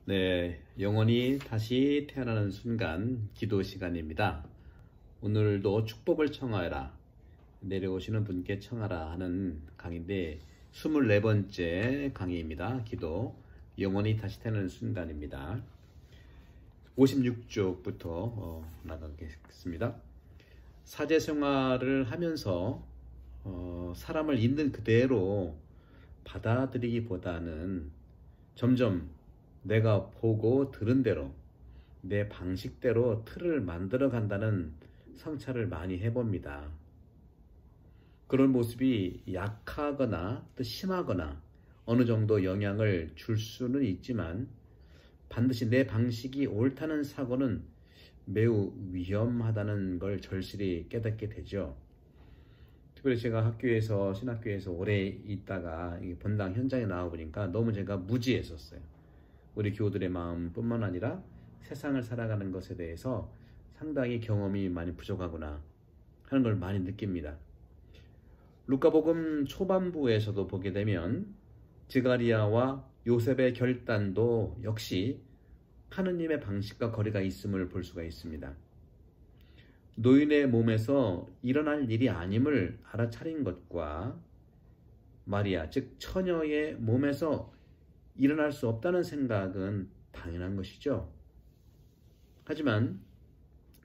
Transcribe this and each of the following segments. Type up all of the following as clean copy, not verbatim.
네, 영원히 다시 태어나는 순간 기도 시간입니다. 오늘도 축복을 청하라, 내려오시는 분께 청하라 하는 강의인데 24번째 강의입니다. 기도, 영원히 다시 태어나는 순간입니다. 56쪽부터 나가겠습니다. 사제생활을 하면서 사람을 있는 그대로 받아들이기보다는 점점 내가 보고 들은 대로 내 방식대로 틀을 만들어 간다는 성찰을 많이 해봅니다. 그런 모습이 약하거나 또 심하거나 어느 정도 영향을 줄 수는 있지만 반드시 내 방식이 옳다는 사고는 매우 위험하다는 걸 절실히 깨닫게 되죠. 특별히 제가 학교에서 신학교에서 오래 있다가 본당 현장에 나와 보니까 너무 제가 무지했었어요. 우리 교우들의 마음뿐만 아니라 세상을 살아가는 것에 대해서 상당히 경험이 많이 부족하구나 하는 걸 많이 느낍니다. 루카복음 초반부에서도 보게 되면 지가리야와 요셉의 결단도 역시 하느님의 방식과 거리가 있음을 볼 수가 있습니다. 노인의 몸에서 일어날 일이 아님을 알아차린 것과 마리아, 즉 처녀의 몸에서 일어날 수 없다는 생각은 당연한 것이죠. 하지만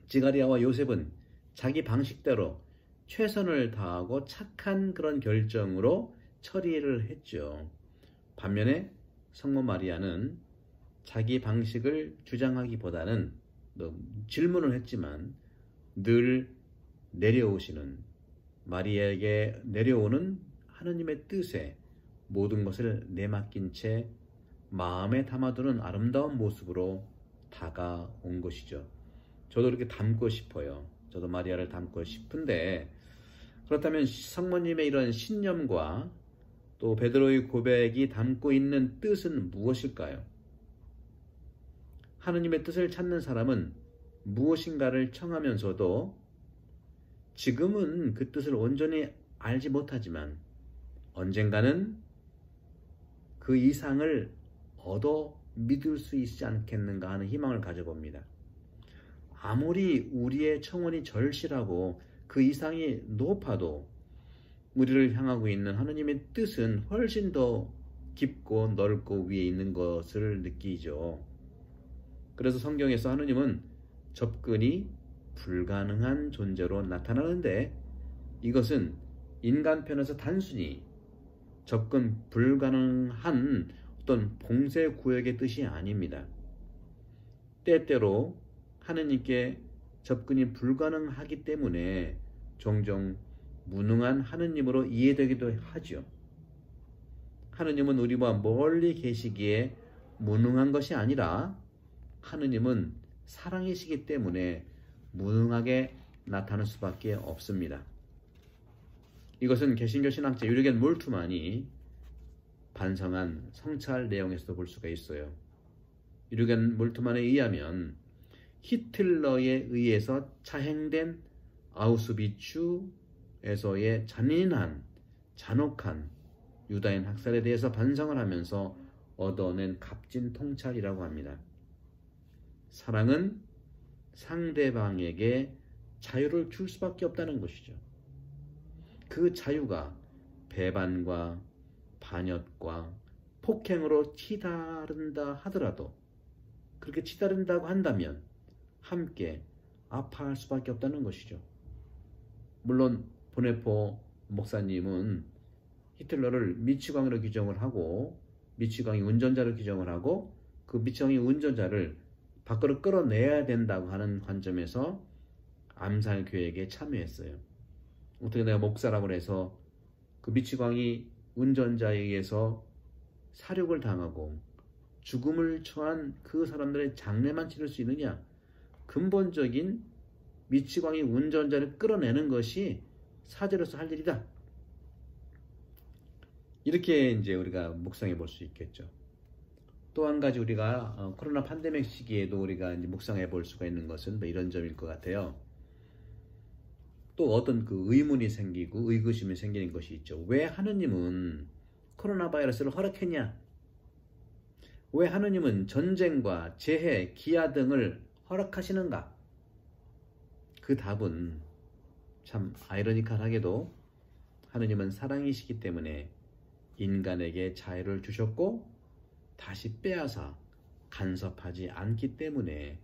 지가리야와 요셉은 자기 방식대로 최선을 다하고 착한 그런 결정으로 처리를 했죠. 반면에 성모 마리아는 자기 방식을 주장하기보다는 질문을 했지만 늘 내려오시는 마리아에게 내려오는 하느님의 뜻에 모든 것을 내맡긴 채 마음에 담아두는 아름다운 모습으로 다가온 것이죠. 저도 이렇게 닮고 싶어요. 저도 마리아를 닮고 싶은데, 그렇다면 성모님의 이런 신념과 또 베드로의 고백이 담고 있는 뜻은 무엇일까요? 하느님의 뜻을 찾는 사람은 무엇인가를 청하면서도 지금은 그 뜻을 온전히 알지 못하지만 언젠가는 그 이상을 얻어 믿을 수 있지 않겠는가 하는 희망을 가져봅니다. 아무리 우리의 청원이 절실하고 그 이상이 높아도 우리를 향하고 있는 하느님의 뜻은 훨씬 더 깊고 넓고 위에 있는 것을 느끼죠. 그래서 성경에서 하느님은 접근이 불가능한 존재로 나타나는데 이것은 인간 편에서 단순히 접근 불가능한 어떤 봉쇄 구역의 뜻이 아닙니다. 때때로 하느님께 접근이 불가능하기 때문에 종종 무능한 하느님으로 이해되기도 하죠. 하느님은 우리와 멀리 계시기에 무능한 것이 아니라 하느님은 사랑이시기 때문에 무능하게 나타날 수밖에 없습니다. 이것은 개신교 신학자 유르겐 몰트만이 반성한 성찰 내용에서도 볼 수가 있어요. 유르겐 몰트만에 의하면 히틀러에 의해서 자행된 아우슈비츠에서의 잔인한 잔혹한 유다인 학살에 대해서 반성을 하면서 얻어낸 값진 통찰이라고 합니다. 사랑은 상대방에게 자유를 줄 수밖에 없다는 것이죠. 그 자유가 배반과 반역과 폭행으로 치달은다 하더라도 그렇게 치달은다고 한다면 함께 아파할 수밖에 없다는 것이죠. 물론 보네포 목사님은 히틀러를 미치광이로 규정을 하고 미치광이 운전자로 규정을 하고 그 미치광이 운전자를 밖으로 끌어내야 된다고 하는 관점에서 암살 계획에 참여했어요. 어떻게 내가 목사라고 해서 그 미치광이 운전자에 의해서 사륙을 당하고 죽음을 처한 그 사람들의 장례만 치를 수 있느냐? 근본적인 미치광이 운전자를 끌어내는 것이 사제로서 할 일이다. 이렇게 이제 우리가 묵상해 볼 수 있겠죠. 또 한 가지 우리가 코로나 팬데믹 시기에도 우리가 이제 묵상해 볼 수가 있는 것은 이런 점일 것 같아요. 또 어떤 그 의문이 생기고 의구심이 생기는 것이 있죠. 왜 하느님은 코로나 바이러스를 허락했냐? 왜 하느님은 전쟁과 재해, 기아 등을 허락하시는가? 그 답은 참 아이러니컬하게도 하느님은 사랑이시기 때문에 인간에게 자유를 주셨고 다시 빼앗아 간섭하지 않기 때문에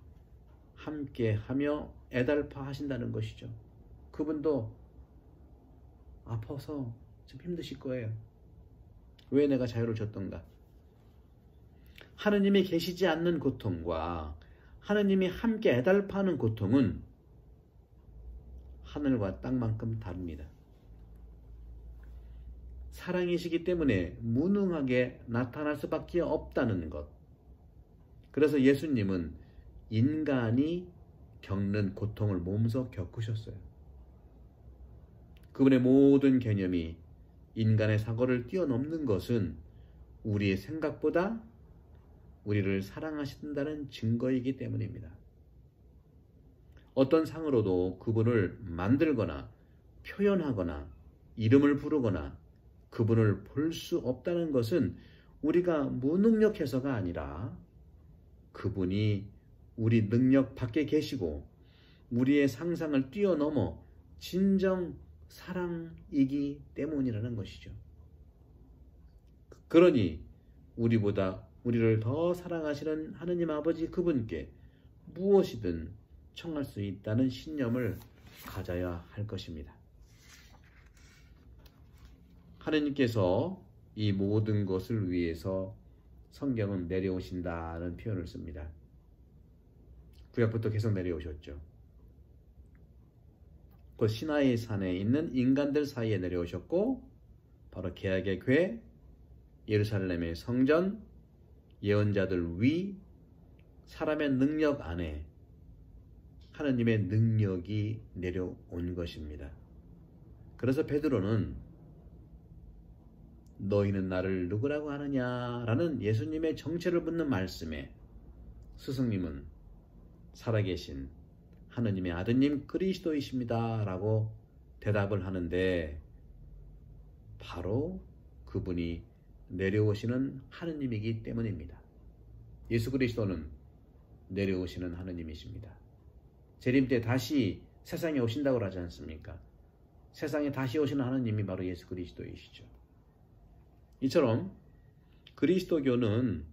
함께하며 애달파 하신다는 것이죠. 그분도 아파서 좀 힘드실 거예요. 왜 내가 자유를 줬던가? 하느님이 계시지 않는 고통과 하느님이 함께 애달파하는 고통은 하늘과 땅만큼 다릅니다. 사랑이시기 때문에 무능하게 나타날 수밖에 없다는 것. 그래서 예수님은 인간이 겪는 고통을 몸소 겪으셨어요. 그분의 모든 개념이 인간의 사고를 뛰어넘는 것은 우리의 생각보다 우리를 사랑하신다는 증거이기 때문입니다. 어떤 상으로도 그분을 만들거나 표현하거나 이름을 부르거나 그분을 볼 수 없다는 것은 우리가 무능력해서가 아니라 그분이 우리 능력 밖에 계시고 우리의 상상을 뛰어넘어 진정 사랑이기 때문이라는 것이죠. 그러니 우리보다 우리를 더 사랑하시는 하느님 아버지 그분께 무엇이든 청할 수 있다는 신념을 가져야 할 것입니다. 하느님께서 이 모든 것을 위해서 성경은 내려오신다는 표현을 씁니다. 구약부터 계속 내려오셨죠. 그 시나이 산에 있는 인간들 사이에 내려오셨고 바로 계약의 궤, 예루살렘의 성전, 예언자들 위, 사람의 능력 안에 하느님의 능력이 내려온 것입니다. 그래서 베드로는 너희는 나를 누구라고 하느냐라는 예수님의 정체를 묻는 말씀에 스승님은 살아계신 하느님의 아드님 그리스도이십니다 라고 대답을 하는데 바로 그분이 내려오시는 하느님이기 때문입니다. 예수 그리스도는 내려오시는 하느님이십니다. 재림 때 다시 세상에 오신다고 하지 않습니까? 세상에 다시 오시는 하느님이 바로 예수 그리스도이시죠. 이처럼 그리스도교는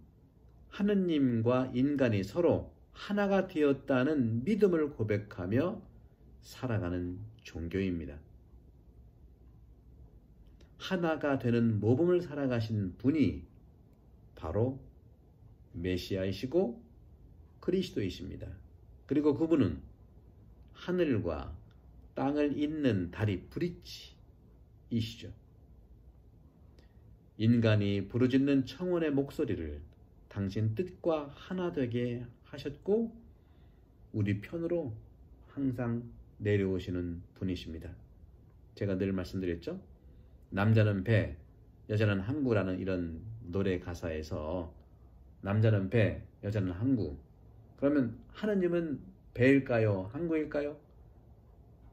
하느님과 인간이 서로 하나가 되었다는 믿음을 고백하며 살아가는 종교입니다. 하나가 되는 모범을 살아가신 분이 바로 메시아이시고 그리스도이십니다. 그리고 그분은 하늘과 땅을 잇는 다리 브릿지이시죠. 인간이 부르짖는 청원의 목소리를 당신 뜻과 하나 되게 하셨고 우리 편으로 항상 내려오시는 분이십니다. 제가 늘 말씀드렸죠. 남자는 배, 여자는 항구라는 이런 노래 가사에서 남자는 배, 여자는 항구. 그러면 하느님은 배일까요? 항구일까요?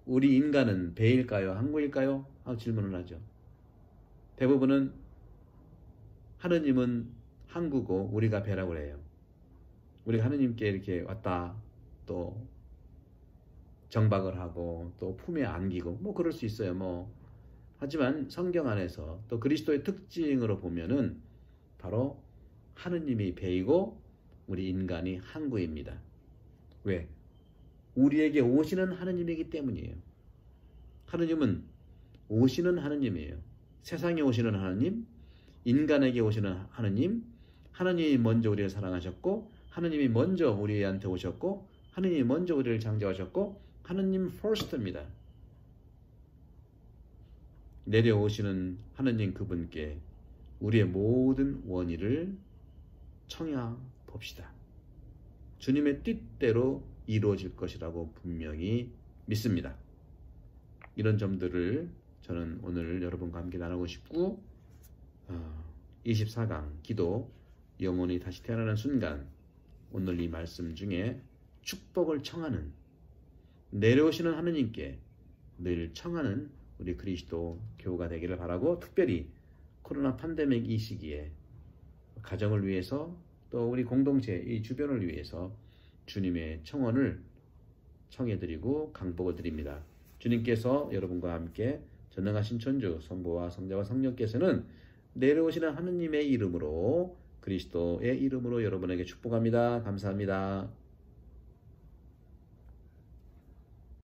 우리 인간은 배일까요? 항구일까요? 하고 질문을 하죠. 대부분은 하느님은 항구고 우리가 배라고 해요. 우리가 하느님께 이렇게 왔다 또 정박을 하고 또 품에 안기고 뭐 그럴 수 있어요. 하지만 성경 안에서 또 그리스도의 특징으로 보면은 바로 하느님이 배이고 우리 인간이 항구입니다. 왜? 우리에게 오시는 하느님이기 때문이에요. 하느님은 오시는 하느님이에요. 세상에 오시는 하느님, 인간에게 오시는 하느님, 하느님이 먼저 우리를 사랑하셨고 하느님이 먼저 우리한테 오셨고 하느님이 먼저 우리를 창조하셨고 하느님 first입니다. 내려오시는 하느님 그분께 우리의 모든 원의를 청하 봅시다. 주님의 뜻대로 이루어질 것이라고 분명히 믿습니다. 이런 점들을 저는 오늘 여러분과 함께 나누고 싶고 24강 기도 영혼이 다시 태어나는 순간 오늘 이 말씀 중에 축복을 청하는 내려오시는 하느님께 늘 청하는 우리 그리스도 교우가 되기를 바라고 특별히 코로나 팬데믹 이 시기에 가정을 위해서 또 또 우리 공동체 이 주변을 위해서 주님의 청원을 청해드리고 강복을 드립니다. 주님께서 여러분과 함께 전능하신 천주 성부와 성자와 성령께서는 내려오시는 하느님의 이름으로 그리스도의 이름으로 여러분에게 축복합니다. 감사합니다.